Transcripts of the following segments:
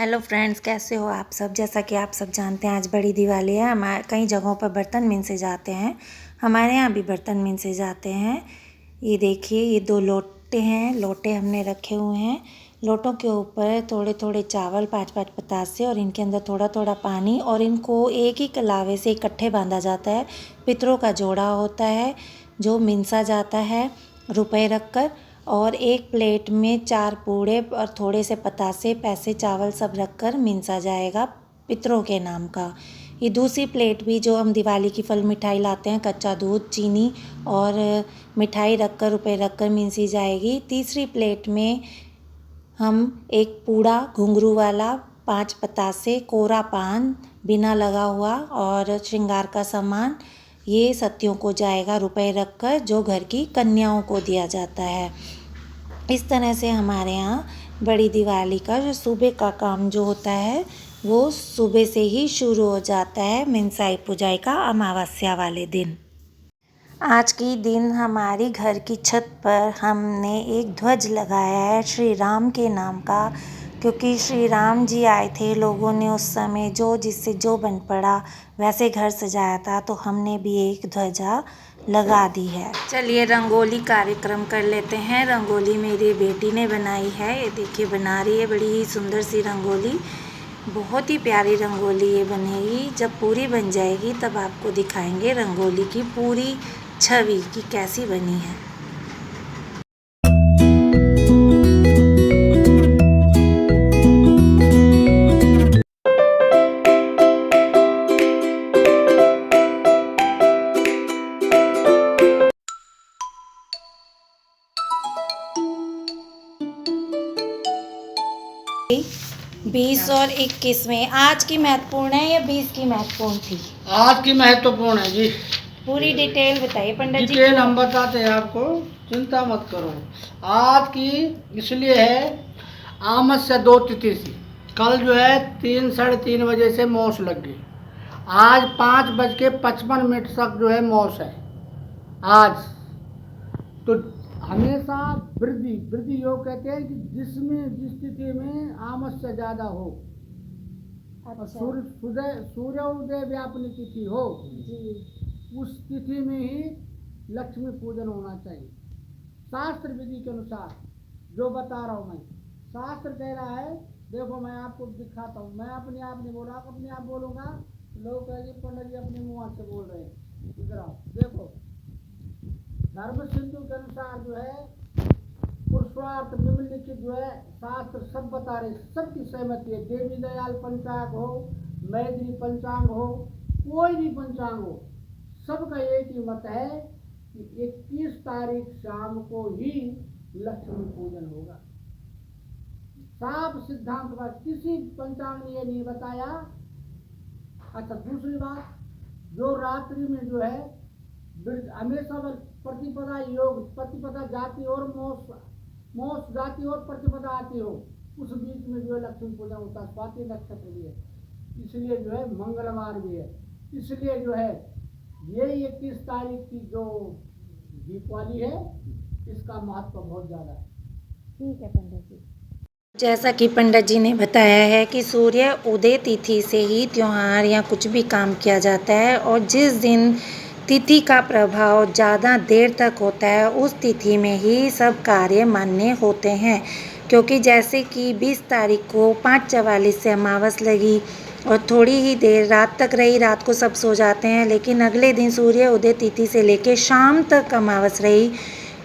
Hello friends, कैसे हो आप सब। जैसा कि आप सब जानते हैं आज बड़ी दिवाली है। हमारे कई जगहों पर बर्तन मिंसे जाते हैं, हमारे यहाँ भी बर्तन मिंसे जाते हैं। ये देखिए, ये 2 लोटे हैं। लोटे हमने रखे हुए हैं। लोटों के ऊपर थोड़े थोड़े चावल, 5-5 पतासे और इनके अंदर थोड़ा थोड़ा पानी, और इनको एक ही कलावे से इकट्ठे बांधा जाता है। पितरों का जोड़ा होता है जो मिंसा जाता है रुपए रख कर, और एक प्लेट में 4 पूड़े और थोड़े से पतासे, पैसे, चावल सब रखकर मिंसा जाएगा पितरों के नाम का। ये दूसरी प्लेट भी जो हम दिवाली की फल मिठाई लाते हैं, कच्चा दूध, चीनी और मिठाई रखकर, रुपए रखकर मिंसी जाएगी। तीसरी प्लेट में हम एक पूड़ा घुंघरू वाला, 5 पतासे, कोरा पान बिना लगा हुआ और श्रृंगार का सामान, ये सत्यों को जाएगा रुपए रखकर, जो घर की कन्याओं को दिया जाता है। इस तरह से हमारे यहाँ बड़ी दिवाली का जो सुबह का काम जो होता है वो सुबह से ही शुरू हो जाता है, मिंसाई पुजाई का अमावस्या वाले दिन। आज की दिन हमारी घर की छत पर हमने एक ध्वज लगाया है श्री राम के नाम का, क्योंकि श्री राम जी आए थे। लोगों ने उस समय जो जिससे जो बन पड़ा वैसे घर सजाया था, तो हमने भी एक ध्वजा लगा दी है। चलिए रंगोली कार्यक्रम कर लेते हैं। रंगोली मेरी बेटी ने बनाई है, ये देखिए बना रही है बड़ी ही सुंदर सी रंगोली। बहुत ही प्यारी रंगोली ये बनेगी। जब पूरी बन जाएगी तब आपको दिखाएंगे रंगोली की पूरी छवि की कैसी बनी है। बीस और 21 में आज की महत्वपूर्ण है या 20 की महत्वपूर्ण थी? आज की महत्वपूर्ण है जी। पूरी डिटेल बताइए पंडित जी। डिटेल हम बताते हैं आपको, चिंता मत करो। आज की इसलिए है, अमावस्या 2 तिथि थी। कल जो है 3 साढ़े 3 बजे से मौस लग गई। आज 5:55 तक जो है मौस है आज। तो हमेशा वृद्धि योग कहते हैं कि जिस तिथि में अमावस्या ज्यादा हो, अच्छा। सूर्योदय व्यापनी तिथि हो जी। उस तिथि में ही लक्ष्मी पूजन होना चाहिए। शास्त्र विधि के अनुसार जो बता रहा हूँ मैं, शास्त्र कह रहा है, देखो मैं आपको दिखाता हूँ। मैं अपने आप नहीं बोल रहा, अपने आप बोलूंगा लोग कहेंगे पंडित जी अपने मुंह से बोल रहे हैं। इधर आओ, देखो धर्म सिंधु के अनुसार जो है पुरुषार्थ निम्नलिखित जो है शास्त्र सब बता रहे, सबकी सहमति है। देवी दयाल पंचांग हो, मैत्री पंचांग हो, कोई भी पंचांग हो, सबका एक ही मत है कि 21 तारीख शाम को ही लक्ष्मी पूजन होगा। साफ सिद्धांत पर किसी पंचांग ने ये नहीं बताया। अच्छा, दूसरी बात, जो रात्रि में जो है हमेशा प्रतिपदा योग, प्रतिपदा जाति और मौस जाति और प्रतिपदा आती हो, उस बीच में जो है लक्ष्मी पूजन होता है। स्वाति नक्षत्र भी है, इसलिए जो है मंगलवार भी है, इसलिए जो है ये 21 तारीख की जो दीपावली है इसका महत्व बहुत ज़्यादा है। ठीक है पंडित जी। जैसा कि पंडित जी ने बताया है कि सूर्य उदय तिथि से ही त्योहार या कुछ भी काम किया जाता है, और जिस दिन तिथि का प्रभाव ज़्यादा देर तक होता है उस तिथि में ही सब कार्य मान्य होते हैं। क्योंकि जैसे कि 20 तारीख को 5:44 से अमावस लगी और थोड़ी ही देर रात तक रही, रात को सब सो जाते हैं, लेकिन अगले दिन सूर्य उदय तिथि से लेकर शाम तक अमावस रही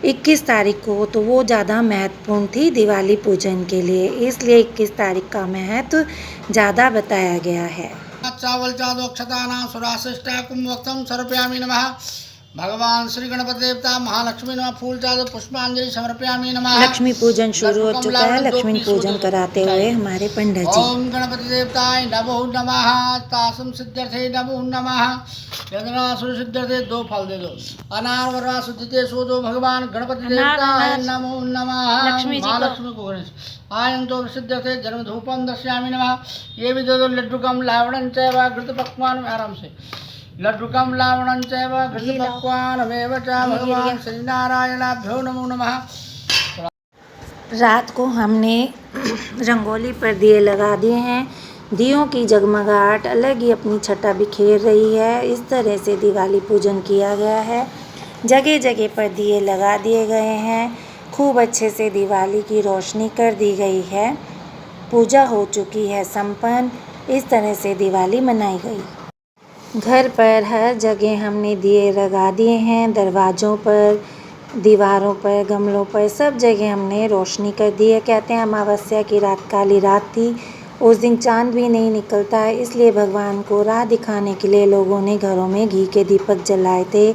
21 तारीख को, तो वो ज़्यादा महत्वपूर्ण थी दिवाली पूजन के लिए, इसलिए 21 तारीख का महत्व ज़्यादा बताया गया है। चावल चादो अक्षताना सुराशिष्टा कुंभक्तम सर्वयामी नमः। भगवान श्री गणपति देवता महालक्ष्मी नमः। फूल चादो पुष्पांजलि समर्पयामी नमः। लक्ष्मी पूजन शुरू हो चुका है। लक्ष्मी पूजन कराते हुए हमारे पंडित जी। ओम गणपति देवताय नमो नमः। तासम सिद्ध्यर्थे नमो नमः। यदनासुर सिद्ध्यर्थे 2 फल दे दो। अनार वरवा शुद्धिते सो दो। भगवान गणपति देवताय नमो नमः। लक्ष्मी को आयंतो सिद्ध्यर्थे जन्म धूपम दर्शयामि नमः। ये भी दे दो। लड्डुकम लावणं चैव घृत पक्वान, आराम से। लड्डुकम लावणं चैव घृत पक्वानमेव च। भगवान श्री नारायणाभ्यो नमो नमः। रात को हमने रंगोली पर दिए लगा दिए हैं। दियों की जगमगाहट अलग ही अपनी छटा बिखेर रही है। इस तरह से दिवाली पूजन किया गया है। जगह जगह पर दिए लगा दिए गए हैं। खूब अच्छे से दिवाली की रोशनी कर दी गई है। पूजा हो चुकी है संपन्न। इस तरह से दिवाली मनाई गई। घर पर हर जगह हमने दिए लगा दिए हैं। दरवाज़ों पर, दीवारों पर, गमलों पर, सब जगह हमने रोशनी कर दी है। कहते हैं अमावस्या की रात काली रात थी। उस दिन चाँद भी नहीं निकलता है, इसलिए भगवान को राह दिखाने के लिए लोगों ने घरों में घी के दीपक जलाए थे।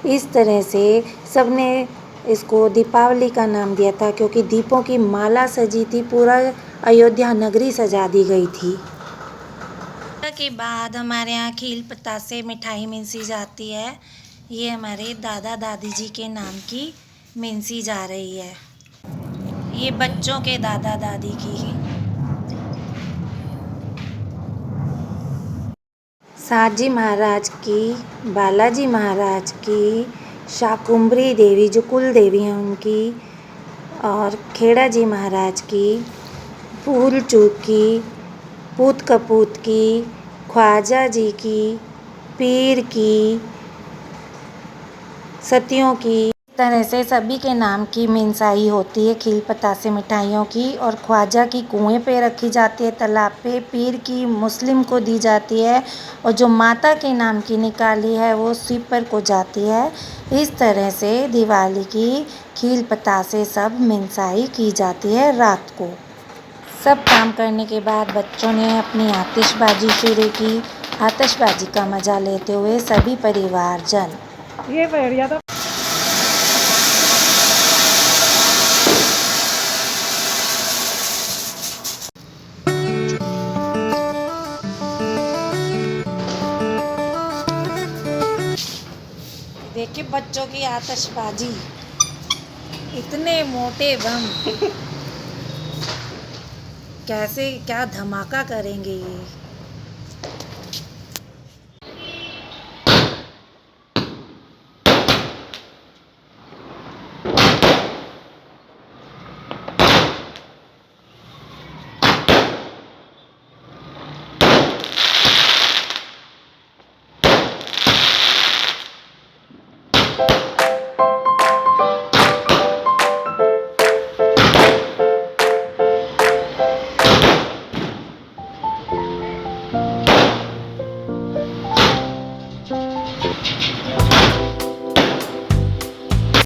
इस तरह से सबने इसको दीपावली का नाम दिया था, क्योंकि दीपों की माला सजी थी। पूरा अयोध्या नगरी सजा दी गई थी। के बाद हमारे यहाँ खील पतासे मिठाई मिनसी जाती है। ये हमारे दादा दादी जी के नाम की मिनसी जा रही है। ये बच्चों के दादा दादी की। साजी महाराज की, बालाजी महाराज की, शाकुंभरी देवी जो कुल देवी हैं उनकी, और खेड़ा जी महाराज की, फूल चूक की, पूत कपूत की, ख्वाजा जी की, पीर की, सतियों की। इस तरह से सभी के नाम की मिनसाई होती है खील पतासे मिठाइयों की। और ख्वाजा की कुएं पे रखी जाती है, तालाब पे। पीर की मुस्लिम को दी जाती है, और जो माता के नाम की निकाली है वो स्वीपर को जाती है। इस तरह से दिवाली की खील पतासे सब मिनसाई की जाती है रात को। सब काम करने के बाद बच्चों ने अपनी आतिशबाजी शुरू की। आतिशबाजी का मज़ा लेते हुए सभी परिवारजन। ये बढ़िया था। देखिए बच्चों की आतिशबाजी, इतने मोटे बम। कैसे क्या धमाका करेंगे ये।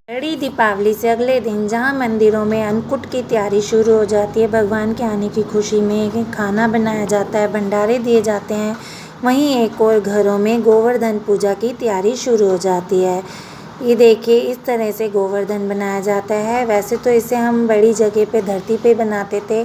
बड़ी दीपावली से अगले दिन जहां मंदिरों में अन्नकूट की तैयारी शुरू हो जाती है, भगवान के आने की खुशी में खाना बनाया जाता है, भंडारे दिए जाते हैं, वहीं एक और घरों में गोवर्धन पूजा की तैयारी शुरू हो जाती है। ये देखिए इस तरह से गोवर्धन बनाया जाता है। वैसे तो इसे हम बड़ी जगह पे धरती पे बनाते थे,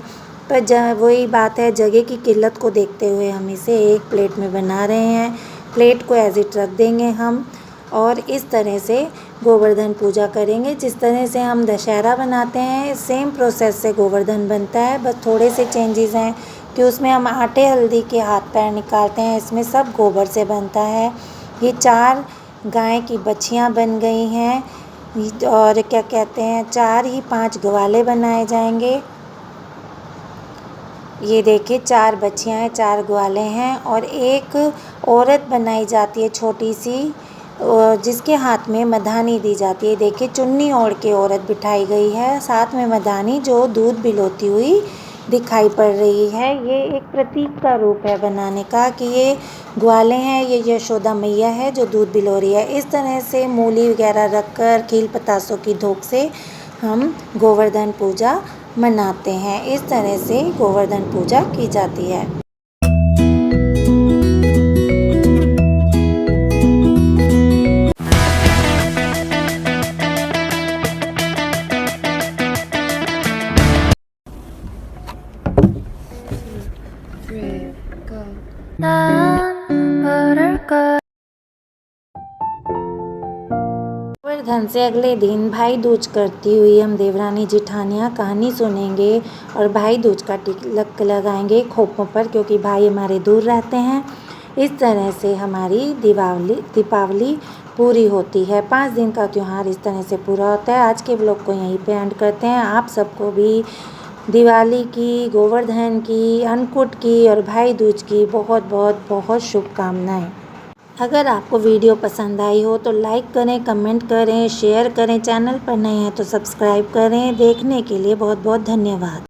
पर वही बात है, जगह की किल्लत को देखते हुए हम इसे एक प्लेट में बना रहे हैं। प्लेट को एज इट रख देंगे हम, और इस तरह से गोवर्धन पूजा करेंगे। जिस तरह से हम दशहरा बनाते हैं, सेम प्रोसेस से गोवर्धन बनता है। बस थोड़े से चेंजेस हैं कि उसमें हम आटे हल्दी के हाथ पैर निकालते हैं, इसमें सब गोबर से बनता है। ये 4 गाय की बछियाँ बन गई हैं, और क्या कहते हैं 4 ही 5 ग्वाले बनाए जाएंगे। ये देखिए 4 बछियाँ हैं, 4 ग्वाले हैं, और एक औरत बनाई जाती है छोटी सी, जिसके हाथ में मधानी दी जाती है। देखिए चुन्नी ओढ़ के औरत बिठाई गई है, साथ में मधानी जो दूध बिलोती हुई दिखाई पड़ रही है। ये एक प्रतीक का रूप है बनाने का कि ये ग्वाले हैं, ये यशोदा मैया है जो दूध बिलो रही है। इस तरह से मूली वगैरह रखकर खील पतासों की धोक से हम गोवर्धन पूजा मनाते हैं। इस तरह से गोवर्धन पूजा की जाती है। गोवर्धन से अगले दिन भाई दूज करती हुई हम देवरानी जिठानियाँ कहानी सुनेंगे, और भाई दूज का तिलक लगाएंगे खोपों पर, क्योंकि भाई हमारे दूर रहते हैं। इस तरह से हमारी दीपावली पूरी होती है। 5 दिन का त्यौहार इस तरह से पूरा होता है। आज के ब्लॉग को यहीं पे एंड करते हैं। आप सबको भी दिवाली की, गोवर्धन की, अन्नकूट की और भाई दूज की बहुत बहुत बहुत शुभकामनाएं। अगर आपको वीडियो पसंद आई हो तो लाइक करें, कमेंट करें, शेयर करें। चैनल पर नए हैं तो सब्सक्राइब करें। देखने के लिए बहुत बहुत धन्यवाद।